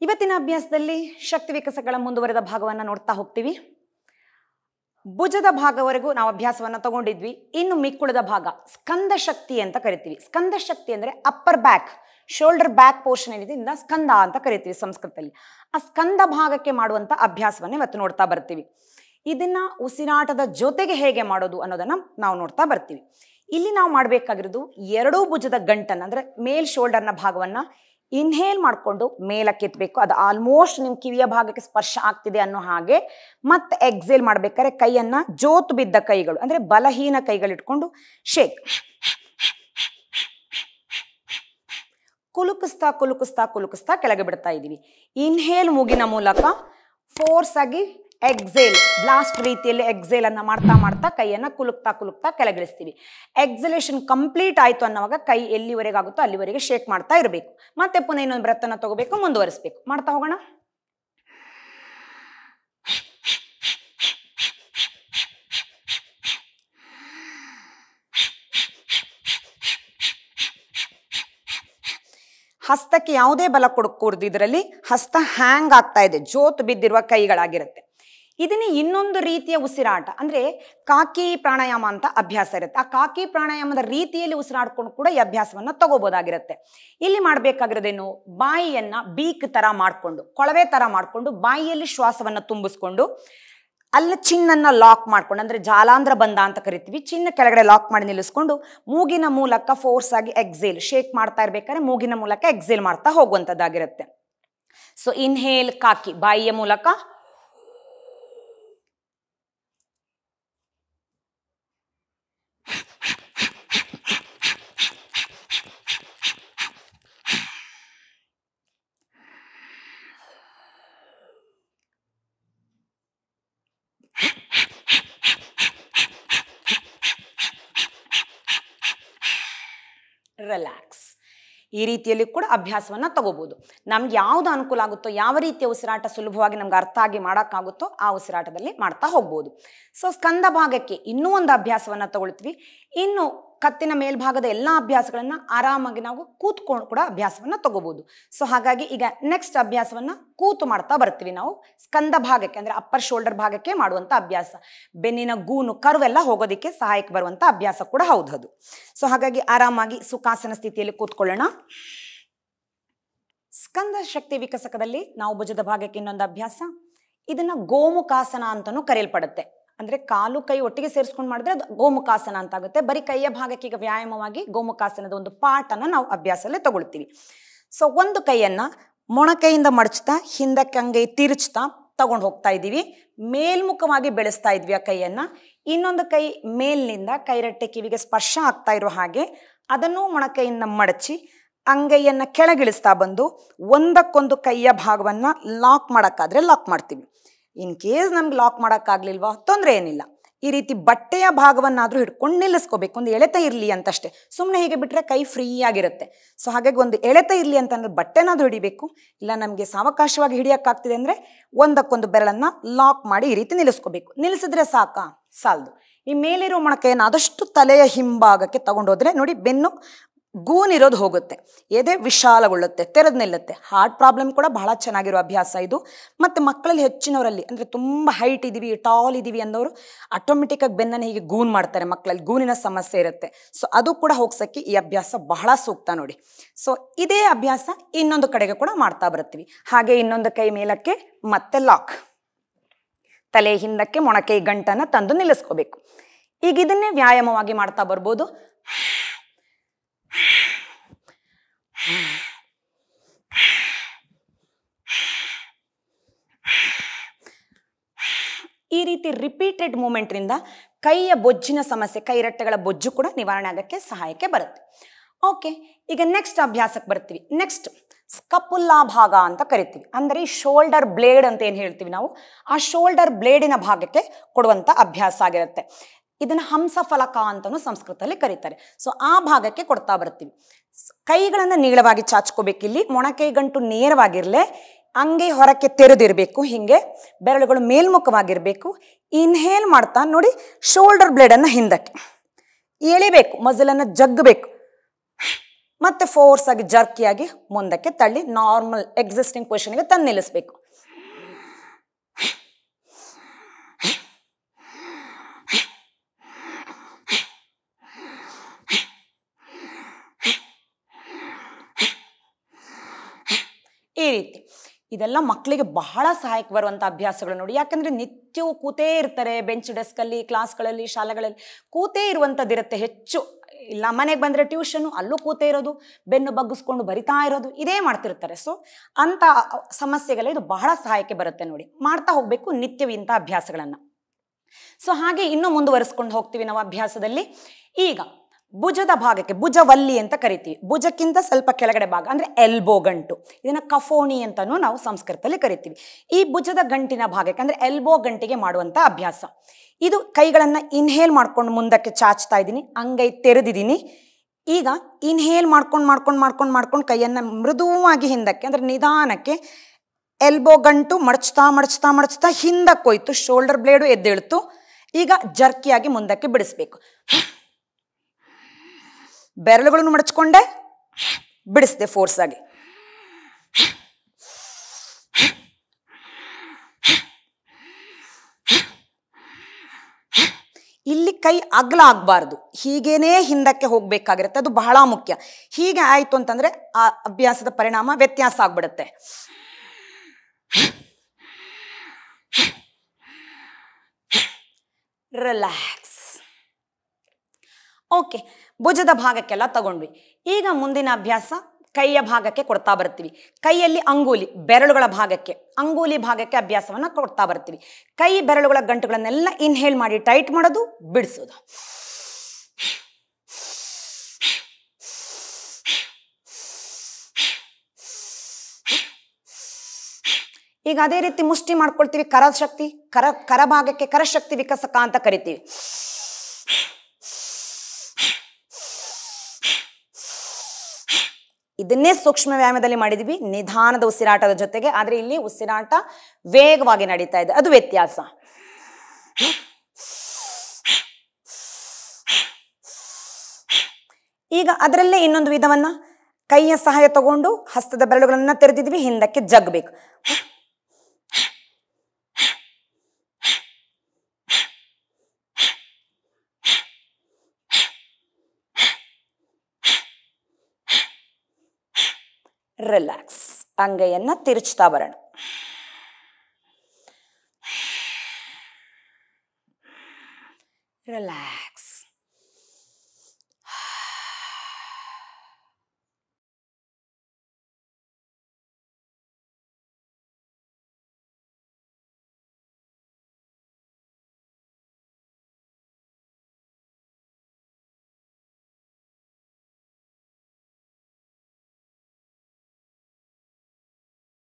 ಇವತ್ತಿನ ಅಭ್ಯಾಸದಲ್ಲಿ ಶಕ್ತಿ ವಿಕಸಗಳ ಮುಂದುವರೆದ ಭಾಗವನ್ನು ನೋಡ್ತಾ ಹೋಗ್ತೀವಿ. ಭುಜದ ಭಾಗವರೆಗೂ ನಾವು ಅಭ್ಯಾಸವನ್ನ ತಗೊಂಡಿದ್ವಿ. ಇನ್ನು ಮಿಕ್ಕುಳಿದ ಭಾಗ ಸ್ಕಂದ ಶಕ್ತಿ ಅಂತ ಕರಿತೀವಿ. ಸ್ಕಂದ ಶಕ್ತಿ ಅಂದ್ರೆ upper back, shoulder back portion ಏನಿದೆ ಇದನ್ನ ಸ್ಕಂದ ಅಂತ ಕರಿತೀವಿ ಸಂಸ್ಕೃತದಲ್ಲಿ. ಆ ಸ್ಕಂದ ಭಾಗಕ್ಕೆ ಮಾಡುವಂತ ಅಭ್ಯಾಸವನ್ನ ಇವತ್ತು ನೋಡ್ತಾ ಬರ್ತೀವಿ. ಇದನ್ನ ಉಸಿರಾಟದ ಜೊತೆಗೆ ಹೇಗೆ ಮಾಡೋದು ಅನ್ನೋದನ್ನ ನಾವು ನೋಡ್ತಾ ಬರ್ತೀವಿ. ಇಲ್ಲಿ ನಾವು ಮಾಡಬೇಕಾಗಿರೋದು ಎರಡೂ ಭುಜದ ಗಂಟನ್ನ ಅಂದ್ರೆ ಮೇಲ್ ಶೋಲ್ಡರ್ನ ಭಾಗವನ್ನ ಇನ್ಹೇಲ್ ಮಾಡಿಕೊಂಡು ಮೇಲಕ್ಕೆ ಎತ್ತಬೇಕು. ಅದು ಆಲ್ಮೋಸ್ಟ್ ನಿಮ್ಮ ಕಿವಿಯ ಭಾಗಕ್ಕೆ ಸ್ಪರ್ಶ ಆಗ್ತಿದೆ ಅನ್ನೋ ಹಾಗೆ. ಮತ್ತೆ ಎಕ್ಸೇಲ್ ಮಾಡ್ಬೇಕಾದ್ರೆ ಕೈಯನ್ನ ಜೋತು ಬಿದ್ದ ಕೈಗಳು ಅಂದ್ರೆ ಬಲಹೀನ ಕೈಗಳಿಟ್ಕೊಂಡು ಶೇಕ್, ಕುಲುಕಿಸ್ತಾ ಕುಲುಕಿಸ್ತಾ ಕುಲುಕಿಸ್ತಾ ಕೆಳಗೆ ಬಿಡ್ತಾ ಇದೀವಿ. ಇನ್ಹೇಲ್ ಮೂಗಿನ ಮೂಲಕ ಫೋರ್ಸ್ ಆಗಿ ಎಕ್ಸೇಲ್ ಬ್ಲಾಸ್ಟ್ ರೀತಿಯಲ್ಲಿ ಎಕ್ಸೇಲ್ ಅನ್ನ ಮಾಡ್ತಾ ಮಾಡ್ತಾ ಕೈಯನ್ನ ಕುಲುಕ್ತಾ ಕುಲುಕ್ತಾ ಕೆಳಗಿಳಿಸ್ತೀವಿ. ಎಕ್ಸಲೇಷನ್ ಕಂಪ್ಲೀಟ್ ಆಯ್ತು ಅನ್ನೋವಾಗ ಕೈ ಎಲ್ಲಿವರೆಗೆ ಆಗುತ್ತೋ ಅಲ್ಲಿವರೆಗೆ ಶೇಕ್ ಮಾಡ್ತಾ ಇರಬೇಕು. ಮತ್ತೆ ಪುನಃ ಇನ್ನೊಂದು ಬ್ರೆತ್ ಅನ್ನ ತಗೋಬೇಕು, ಮುಂದುವರಿಸಬೇಕು. ಮಾಡ್ತಾ ಹೋಗೋಣ. ಹಸ್ತಕ್ಕೆ ಯಾವುದೇ ಬಲ ಕೊಡಕೂಡದು. ಇದರಲ್ಲಿ ಹಸ್ತ ಹ್ಯಾಂಗ್ ಆಗ್ತಾ ಇದೆ, ಜೋತು ಬಿದ್ದಿರುವ ಕೈಗಳಾಗಿರುತ್ತೆ. ಇದನ್ನೇ ಇನ್ನೊಂದು ರೀತಿಯ ಉಸಿರಾಟ ಅಂದ್ರೆ ಕಾಕಿ ಪ್ರಾಣಾಯಾಮ ಅಂತ ಅಭ್ಯಾಸ ಇರುತ್ತೆ. ಆ ಕಾಕಿ ಪ್ರಾಣಾಯಾಮದ ರೀತಿಯಲ್ಲಿ ಉಸಿರಾಡ್ಕೊಂಡು ಕೂಡ ಈ ಅಭ್ಯಾಸವನ್ನ ತಗೋಬಹುದಾಗಿರುತ್ತೆ. ಇಲ್ಲಿ ಮಾಡ್ಬೇಕಾಗಿರೋದೇನು, ಬಾಯಿಯನ್ನ ಬೀಕ್ ತರ ಮಾಡ್ಕೊಂಡು, ಕೊಳವೆ ತರ ಮಾಡ್ಕೊಂಡು ಬಾಯಿಯಲ್ಲಿ ಶ್ವಾಸವನ್ನ ತುಂಬಿಸ್ಕೊಂಡು ಅಲ್ಲಿ ಚಿನ್ನನ್ನ ಲಾಕ್ ಮಾಡ್ಕೊಂಡು ಅಂದ್ರೆ ಜಾಲಾಂಧ್ರ ಬಂಧ ಅಂತ ಕರಿತೀವಿ. ಚಿನ್ನ ಕೆಳಗಡೆ ಲಾಕ್ ಮಾಡಿ ನಿಲ್ಲಿಸ್ಕೊಂಡು ಮೂಗಿನ ಮೂಲಕ ಫೋರ್ಸ್ ಆಗಿ ಎಕ್ಸೇಲ್ ಶೇಕ್ ಮಾಡ್ತಾ ಇರ್ಬೇಕಾದ್ರೆ ಮೂಗಿನ ಮೂಲಕ ಎಕ್ಸೇಲ್ ಮಾಡ್ತಾ ಹೋಗುವಂತದ್ದಾಗಿರುತ್ತೆ. ಸೊ ಇನ್ಹೇಲ್ ಕಾಕಿ ಬಾಯಿಯ ಮೂಲಕ, ರಿಲ್ಯಾಕ್ಸ್. ಈ ರೀತಿಯಲ್ಲಿ ಕೂಡ ಅಭ್ಯಾಸವನ್ನ ತಗೋಬಹುದು. ನಮ್ಗೆ ಯಾವ್ದು ಅನುಕೂಲ ಆಗುತ್ತೋ, ಯಾವ ರೀತಿಯ ಉಸಿರಾಟ ಸುಲಭವಾಗಿ ನಮ್ಗೆ ಅರ್ಥ ಆಗಿ ಮಾಡೋಕ್ಕಾಗುತ್ತೋ ಆ ಉಸಿರಾಟದಲ್ಲಿ ಮಾಡ್ತಾ ಹೋಗ್ಬೋದು. ಸೊ ಸ್ಕಂದ ಭಾಗಕ್ಕೆ ಇನ್ನೂ ಒಂದು ಅಭ್ಯಾಸವನ್ನ ತಗೊಳ್ತೀವಿ. ಇನ್ನು ಕತ್ತಿನ ಮೇಲ್ಭಾಗದ ಎಲ್ಲ ಅಭ್ಯಾಸಗಳನ್ನ ಆರಾಮಾಗಿ ನಾವು ಕೂತ್ಕೊಂಡು ಕೂಡ ಅಭ್ಯಾಸವನ್ನ ತಗೋಬಹುದು. ಸೊ ಹಾಗಾಗಿ ಈಗ ನೆಕ್ಸ್ಟ್ ಅಭ್ಯಾಸವನ್ನ ಕೂತು ಮಾಡ್ತಾ ಬರ್ತೀವಿ ನಾವು. ಸ್ಕಂದ ಭಾಗಕ್ಕೆ ಅಂದ್ರೆ ಅಪ್ಪರ್ ಶೋಲ್ಡರ್ ಭಾಗಕ್ಕೆ ಮಾಡುವಂತ ಅಭ್ಯಾಸ. ಬೆನ್ನಿನ ಗೂನು ಕರ್ವೆಲ್ಲ ಹೋಗೋದಿಕ್ಕೆ ಸಹಾಯಕ್ಕೆ ಬರುವಂತ ಅಭ್ಯಾಸ ಕೂಡ ಹೌದು. ಸೊ ಹಾಗಾಗಿ ಆರಾಮಾಗಿ ಸುಖಾಸನ ಸ್ಥಿತಿಯಲ್ಲಿ ಕೂತ್ಕೊಳ್ಳೋಣ. ಸ್ಕಂದ ಶಕ್ತಿ ವಿಕಸಕದಲ್ಲಿ ನಾವು ಭುಜದ ಭಾಗಕ್ಕೆ ಇನ್ನೊಂದು ಅಭ್ಯಾಸ. ಇದನ್ನ ಗೋಮುಖಾಸನ ಅಂತಾನೂ ಕರೆಯಲ್ಪಡುತ್ತೆ. ಅಂದ್ರೆ ಕಾಲು ಕೈ ಒಟ್ಟಿಗೆ ಸೇರಿಸ್ಕೊಂಡು ಮಾಡಿದ್ರೆ ಅದು ಗೋಮುಖಾಸನ ಅಂತ ಆಗುತ್ತೆ. ಬರೀ ಕೈಯ ಭಾಗಕ್ಕೆ ಈಗ ವ್ಯಾಯಾಮವಾಗಿ ಗೋಮುಖಾಸನದ ಒಂದು ಪಾರ್ಟ್ ಅನ್ನ ನಾವು ಅಭ್ಯಾಸದಲ್ಲಿ ತಗೊಳ್ತೀವಿ. ಸೊ ಒಂದು ಕೈಯನ್ನ ಮೊಣಕೈಯಿಂದ ಮಡಚ್ತಾ ಹಿಂದಕ್ಕೆ ಅಂಗೈ ತಿರುಚ್ತಾ ತಗೊಂಡು ಹೋಗ್ತಾ ಇದ್ದೀವಿ. ಮೇಲ್ಮುಖವಾಗಿ ಬೆಳೆಸ್ತಾ ಇದ್ವಿ ಆ ಕೈಯನ್ನ. ಇನ್ನೊಂದು ಕೈ ಮೇಲಿನಿಂದ ಕೈರಟ್ಟೆ ಕಿವಿಗೆ ಸ್ಪರ್ಶ ಆಗ್ತಾ ಇರೋ ಹಾಗೆ ಅದನ್ನು ಮೊಣಕೈಯಿಂದ ಮಡಚಿ ಅಂಗೈಯನ್ನ ಕೆಳಗಿಳಿಸ್ತಾ ಬಂದು ಒಂದಕ್ಕೊಂದು ಕೈಯ ಭಾಗವನ್ನ ಲಾಕ್ ಮಾಡೋಕ್ಕಾದ್ರೆ ಲಾಕ್ ಮಾಡ್ತೀವಿ. ಇನ್ ಕೇಸ್ ನಮ್ಗೆ ಲಾಕ್ ಮಾಡೋಕ್ಕಾಗ್ಲಿಲ್ವಾ ತೊಂದರೆ ಏನಿಲ್ಲ. ಈ ರೀತಿ ಬಟ್ಟೆಯ ಭಾಗವನ್ನಾದ್ರೂ ಹಿಡ್ಕೊಂಡು ನಿಲ್ಲಿಸ್ಕೋಬೇಕು. ಒಂದು ಎಳೆತ ಇರಲಿ ಅಂತಷ್ಟೇ. ಸುಮ್ಮನೆ ಹೀಗೆ ಬಿಟ್ರೆ ಕೈ ಫ್ರೀ ಆಗಿರುತ್ತೆ. ಸೊ ಹಾಗಾಗಿ ಒಂದು ಎಳೆತ ಇರಲಿ ಅಂತಂದ್ರೆ ಬಟ್ಟೆನಾದ್ರೂ ಹಿಡಿಬೇಕು. ಇಲ್ಲ ನಮಗೆ ಸಾವಕಾಶವಾಗಿ ಹಿಡಿಯೋಕ್ಕಾಗ್ತಿದೆ ಅಂದ್ರೆ ಒಂದಕ್ಕೊಂದು ಬೆರಳನ್ನ ಲಾಕ್ ಮಾಡಿ ಈ ರೀತಿ ನಿಲ್ಲಿಸ್ಕೋಬೇಕು. ನಿಲ್ಲಿಸಿದ್ರೆ ಸಾಕಾ? ಸಾಲದು. ಈ ಮೇಲಿರೋ ಮೊಣಕೈಯನ್ನು ಆದಷ್ಟು ತಲೆಯ ಹಿಂಭಾಗಕ್ಕೆ ತಗೊಂಡೋದ್ರೆ ನೋಡಿ ಬೆನ್ನು ಗೂನಿರೋದು ಹೋಗುತ್ತೆ, ಎದೆ ವಿಶಾಲಗೊಳ್ಳುತ್ತೆ, ತೆರೆದು ನಿಲ್ಲುತ್ತೆ. ಹಾರ್ಟ್ ಪ್ರಾಬ್ಲಮ್ ಕೂಡ ಬಹಳ ಚೆನ್ನಾಗಿರೋ ಅಭ್ಯಾಸ ಇದು. ಮತ್ತು ಮಕ್ಕಳಲ್ಲಿ ಹೆಚ್ಚಿನವರಲ್ಲಿ ಅಂದರೆ ತುಂಬ ಹೈಟ್ ಇದ್ದೀವಿ, ಟಾಲ್ ಇದ್ದೀವಿ ಅಂದವರು ಆಟೋಮೆಟಿಕ್ಕಾಗಿ ಬೆನ್ನನ್ನು ಹೀಗೆ ಗೂನ್ ಮಾಡ್ತಾರೆ. ಮಕ್ಕಳಲ್ಲಿ ಗೂನಿನ ಸಮಸ್ಯೆ ಇರುತ್ತೆ. ಸೊ ಅದು ಕೂಡ ಹೋಗ್ಸೋಕ್ಕೆ ಈ ಅಭ್ಯಾಸ ಬಹಳ ಸೂಕ್ತ ನೋಡಿ. ಸೊ ಇದೇ ಅಭ್ಯಾಸ ಇನ್ನೊಂದು ಕಡೆಗೆ ಕೂಡ ಮಾಡ್ತಾ ಬರ್ತೀವಿ. ಹಾಗೆ ಇನ್ನೊಂದು ಕೈ ಮೇಲಕ್ಕೆ ಮತ್ತೆ ಲಾಕ್, ತಲೆ ಹಿಂದಕ್ಕೆ ಮೊಣಕೈ ಗಂಟನ್ನು ತಂದು ನಿಲ್ಲಿಸ್ಕೋಬೇಕು. ಈಗ ಇದನ್ನೇ ವ್ಯಾಯಾಮವಾಗಿ ಮಾಡ್ತಾ ಬರ್ಬೋದು. ಈ ರೀತಿ ರಿಪೀಟೆಡ್ ಮೂಮೆಂಟ್ರಿಂದ ಕೈಯ ಬೊಜ್ಜಿನ ಸಮಸ್ಯೆ, ಕೈರಟ್ಟೆಗಳ ಬೊಜ್ಜು ಕೂಡ ನಿವಾರಣೆ ಆಗಕ್ಕೆ ಸಹಾಯಕ್ಕೆ ಬರುತ್ತೆ. ಓಕೆ, ಈಗ ನೆಕ್ಸ್ಟ್ ಅಭ್ಯಾಸಕ್ಕೆ ಬರ್ತೀವಿ. ನೆಕ್ಸ್ಟ್ ಸ್ಕಪುಲ್ಲಾ ಭಾಗ ಅಂತ ಕರಿತೀವಿ. ಅಂದರೆ ಶೋಲ್ಡರ್ ಬ್ಲೇಡ್ ಅಂತ ಏನು ಹೇಳ್ತೀವಿ ನಾವು, ಆ ಶೋಲ್ಡರ್ ಬ್ಲೇಡಿನ ಭಾಗಕ್ಕೆ ಕೊಡುವಂಥ ಅಭ್ಯಾಸ ಆಗಿರುತ್ತೆ. ಇದನ್ನು ಹಂಸಫಲಕ ಅಂತಲೂ ಸಂಸ್ಕೃತದಲ್ಲಿ ಕರೀತಾರೆ. ಸೊ ಆ ಭಾಗಕ್ಕೆ ಕೊಡ್ತಾ ಬರ್ತೀವಿ. ಕೈಗಳನ್ನು ನೀಳವಾಗಿ ಚಾಚ್ಕೋಬೇಕಿಲ್ಲಿ. ಮೊಣಕೈ ಗಂಟು ನೇರವಾಗಿರಲೇ, ಅಂಗೈ ಹೊರಕ್ಕೆ ತೆರೆದಿರಬೇಕು. ಹಿಂಗೆ ಬೆರಳುಗಳು ಮೇಲ್ಮುಖವಾಗಿರಬೇಕು. ಇನ್ಹೇಲ್ ಮಾಡ್ತಾ ನೋಡಿ ಶೋಲ್ಡರ್ ಬ್ಲೇಡನ್ನು ಹಿಂದಕ್ಕೆ ಎಳಿಬೇಕು, ಮಜಲನ್ನು ಜಗ್ಗಬೇಕು. ಮತ್ತೆ ಫೋರ್ಸ್ ಆಗಿ ಜರ್ಕಿಯಾಗಿ ಮುಂದಕ್ಕೆ ತಳ್ಳಿ ನಾರ್ಮಲ್ ಎಕ್ಸಿಸ್ಟಿಂಗ್ ಪೊಸಿಷನ್ಗೆ ತಂದು ನಿಲ್ಲಿಸಬೇಕು. ಈ ರೀತಿ ಇದೆಲ್ಲ ಮಕ್ಕಳಿಗೆ ಬಹಳ ಸಹಾಯಕ ಬರುವಂಥ ಅಭ್ಯಾಸಗಳು ನೋಡಿ. ಯಾಕಂದ್ರೆ ನಿತ್ಯವೂ ಕೂತೇ ಇರ್ತಾರೆ, ಬೆಂಚ್ ಡೆಸ್ಕಲ್ಲಿ, ಕ್ಲಾಸ್ಗಳಲ್ಲಿ, ಶಾಲೆಗಳಲ್ಲಿ ಕೂತೇ ಇರುವಂಥದ್ದಿರುತ್ತೆ ಹೆಚ್ಚು. ಇಲ್ಲ ಮನೆಗೆ ಬಂದರೆ ಟ್ಯೂಷನು, ಅಲ್ಲೂ ಕೂತೇ ಇರೋದು, ಬೆನ್ನು ಬಗ್ಗಿಸ್ಕೊಂಡು ಬರಿತಾ ಇರೋದು, ಇದೇ ಮಾಡ್ತಿರ್ತಾರೆ. ಸೊ ಅಂಥ ಸಮಸ್ಯೆಗೆಲ್ಲ ಇದು ಬಹಳ ಸಹಾಯಕ್ಕೆ ಬರುತ್ತೆ ನೋಡಿ. ಮಾಡ್ತಾ ಹೋಗಬೇಕು ನಿತ್ಯವೂ ಇಂಥ ಅಭ್ಯಾಸಗಳನ್ನು. ಸೊ ಹಾಗೆ ಇನ್ನೂ ಮುಂದುವರಿಸ್ಕೊಂಡು ಹೋಗ್ತೀವಿ ನಾವು ಅಭ್ಯಾಸದಲ್ಲಿ. ಈಗ ಭುಜದ ಭಾಗಕ್ಕೆ, ಭುಜವಲ್ಲಿ ಅಂತ ಕರಿತೀವಿ, ಭುಜಕ್ಕಿಂತ ಸ್ವಲ್ಪ ಕೆಳಗಡೆ ಭಾಗ ಅಂದರೆ ಎಲ್ಬೋ ಗಂಟು, ಇದನ್ನು ಕಫೋಣಿ ಅಂತಲೂ ನಾವು ಸಂಸ್ಕೃತದಲ್ಲಿ ಕರಿತೀವಿ. ಈ ಭುಜದ ಗಂಟಿನ ಭಾಗಕ್ಕೆ ಅಂದರೆ ಎಲ್ಬೋ ಗಂಟಿಗೆ ಮಾಡುವಂಥ ಅಭ್ಯಾಸ ಇದು. ಕೈಗಳನ್ನು ಇನ್ಹೇಲ್ ಮಾಡ್ಕೊಂಡು ಮುಂದಕ್ಕೆ ಚಾಚ್ತಾ ಇದ್ದೀನಿ, ಅಂಗೈ ತೆರೆದಿದ್ದೀನಿ. ಈಗ ಇನ್ಹೇಲ್ ಮಾಡ್ಕೊಂಡು ಕೈಯನ್ನು ಮೃದುವಾಗಿ ಹಿಂದಕ್ಕೆ ಅಂದರೆ ನಿಧಾನಕ್ಕೆ ಎಲ್ಬೋ ಗಂಟು ಮಡಚ್ತಾ ಹಿಂದಕ್ಕೆ ಹೋಯ್ತು, ಶೋಲ್ಡರ್ ಬ್ಲೇಡು ಎದ್ದೇಳ್ತು. ಈಗ ಜರ್ಕಿಯಾಗಿ ಮುಂದಕ್ಕೆ ಬಿಡಿಸ್ಬೇಕು. ಬೆರಳುಗಳನ್ನು ಮಡಚ್ಕೊಂಡೆ, ಬಿಡಿಸ್ದೆ ಫೋರ್ಸ್ ಆಗಿ. ಇಲ್ಲಿ ಕೈ ಅಗಲ ಆಗಬಾರ್ದು, ಹೀಗೇನೇ ಹಿಂದಕ್ಕೆ ಹೋಗ್ಬೇಕಾಗಿರುತ್ತೆ, ಅದು ಬಹಳ ಮುಖ್ಯ. ಹೀಗೆ ಆಯ್ತು ಅಂತಂದ್ರೆ ಆ ಅಭ್ಯಾಸದ ಪರಿಣಾಮ ವ್ಯತ್ಯಾಸ ಆಗ್ಬಿಡುತ್ತೆ. ರಿಲ್ಯಾಕ್ಸ್. ಓಕೆ, ಭುಜದ ಭಾಗಕ್ಕೆಲ್ಲ ತಗೊಂಡ್ವಿ. ಈಗ ಮುಂದಿನ ಅಭ್ಯಾಸ ಕೈಯ ಭಾಗಕ್ಕೆ ಕೊಡ್ತಾ ಬರ್ತೀವಿ. ಕೈಯಲ್ಲಿ ಅಂಗೂಲಿ ಬೆರಳುಗಳ ಭಾಗಕ್ಕೆ, ಅಂಗೂಲಿ ಭಾಗಕ್ಕೆ ಅಭ್ಯಾಸವನ್ನು ಕೊಡ್ತಾ ಬರ್ತೀವಿ. ಕೈ ಬೆರಳುಗಳ ಗಂಟುಗಳನ್ನೆಲ್ಲ ಇನ್ಹೇಲ್ ಮಾಡಿ ಟೈಟ್ ಮಾಡೋದು, ಬಿಡಿಸೋದು. ಈಗ ಅದೇ ರೀತಿ ಮುಷ್ಟಿ ಮಾಡ್ಕೊಳ್ತೀವಿ. ಕರ ಭಾಗಕ್ಕೆ ಕರಶಕ್ತಿ ವಿಕಸಕ ಅಂತ ಕರಿತೀವಿ. ಇದನ್ನೇ ಸೂಕ್ಷ್ಮ ವ್ಯಾಯಾಮದಲ್ಲಿ ಮಾಡಿದ್ವಿ ನಿಧಾನದ ಉಸಿರಾಟದ ಜೊತೆಗೆ. ಆದರೆ ಇಲ್ಲಿ ಉಸಿರಾಟ ವೇಗವಾಗಿ ನಡೀತಾ ಇದೆ, ಅದು ವ್ಯತ್ಯಾಸ. ಈಗ ಅದರಲ್ಲೇ ಇನ್ನೊಂದು ವಿಧವನ್ನ, ಕೈಯ ಸಹಾಯ ತಗೊಂಡು ಹಸ್ತದ ಬೆರಳುಗಳನ್ನ ತೆರೆದಿದ್ವಿ, ಹಿಂದಕ್ಕೆ ಜಗ್ಬೇಕು. ರಿಲ್ಯಾಕ್ಸ್. ಅಂಗೈಯನ್ನ ತಿರುಚ್ತಾ ಬರೋಣ. ರಿಲ್ಯಾಕ್ಸ್.